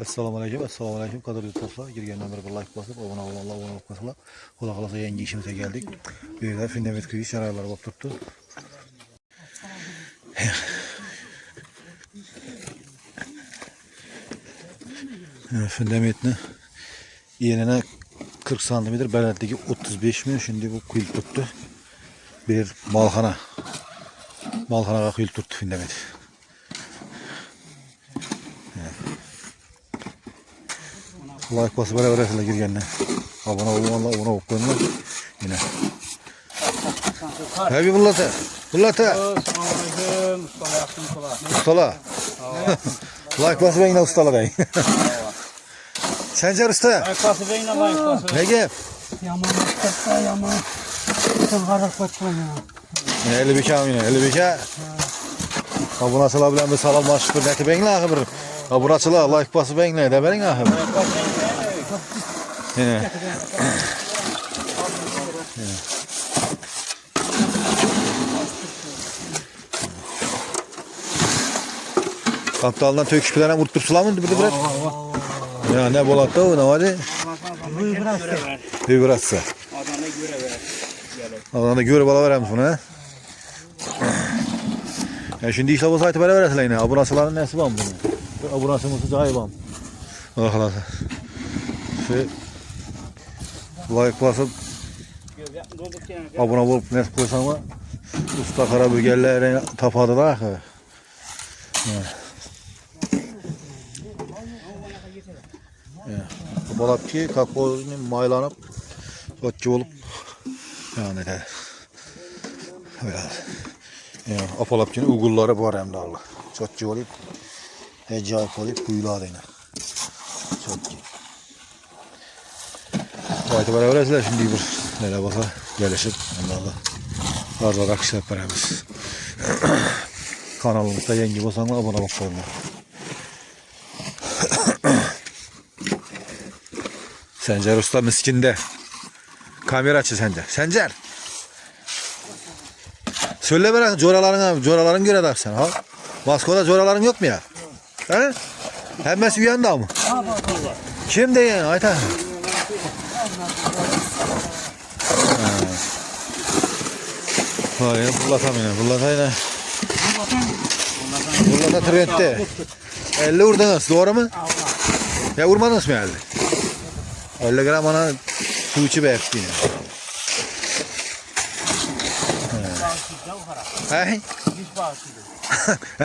Assalomu alaykum. Qadrli dostlar, girgandan beri bir like basıp, abone olib qolsalar, xudo xolasa yangi ishimizga keldik. Bu yerda fundament quyish sharoitlari bo'lib turibdi. Fundamentni yerine 40 cm, balandligi 35 min, şimdi bu quyilib turibdi. Bir malxonaga quyilib turibdi fundament. Like basıp beraber girgenler. Abone olup koyunlar. Yine. Abi bullata. Selamünaleyküm. Ustala. Like basıp yine ustala bey. Sencer usta. Like basıp yine like basıp. Ne gel? Yaman usta yaman. Sen karar koçman ya. 50 bika yine 50 bika. Abone asıla bilen bir salam başlık bir neti beyin lahı bir. Abone asıla like basıp beyin ne de beyin lahı. Yine. Kaptalından töküşpülenen vurup sulamın bir bırak. Ya ne bolatta o ne vardı? Vibratsa. Adana göre bala veremiz bunu ha. Ya şimdi işte bu saati beraber etler yine. Abonasıların nesi var bunu? Abonasımızı cahil var. Arkadaşlar. Like basıp abone olup ne koysan var. Usta Karabügeller'e tapadılar. Bu balapçı kakozunun maylanıp sotçu olup yani de yani apalapçının uğulları var hem de Allah. Sotçu olup hecayip olup kuyuladı yine. Sotçu. Haydi beraber ezler şimdi bir neler basa gelişip Allah arada akışlar beraber. Kanalımızda yeni basanlar abone olmayı unutmayın. Sencer Usta miskinde. Kamera açı Sencer. Sencer. Söyle bırak coraların göre de sen ha. Maskoda coraların yok mu ya? He? Hemmesi uyanda mı? Kim de yani Ayta? Hayır, bullatam yine. Bullata trendte. 50 vurdunuz, doğru mu? Ya vurmadınız mı 50? 50 gram ana su içi belki yine.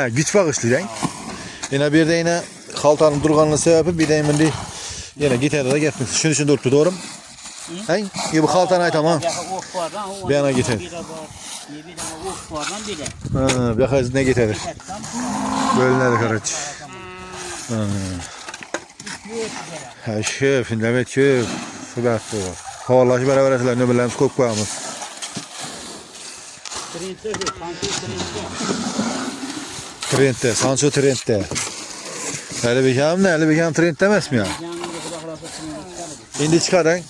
Güç bağışlı yani. Yine bir de yine kaltanın durganlığı sebebi bir de şimdi yine gitarda da gitmiş. Şunun için durdu, doğru mu? İyi bu kaltan ay tamam. Bir yana gitar. Bir yakayız ne getirir? Bölüner karaç. Şöp, fundament şöp. Sübahsı var. Havallaşı beraber ettiler, nöberlerimiz kok koyamız. Trendte, Sancho trendte. 50 bikam ne? 50 bikam trend demez mi ya? İndi çıkarın.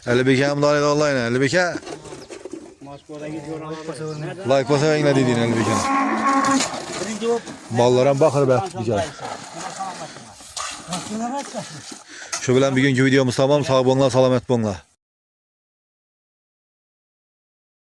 50 bikam da vallahi ne? 50 bikam. Like basa yine dediğin 50 bikam. Ballara bakır be güzel. Şu bilen bir günkü videomuz tamam. Sağ bonla, salamet bonla.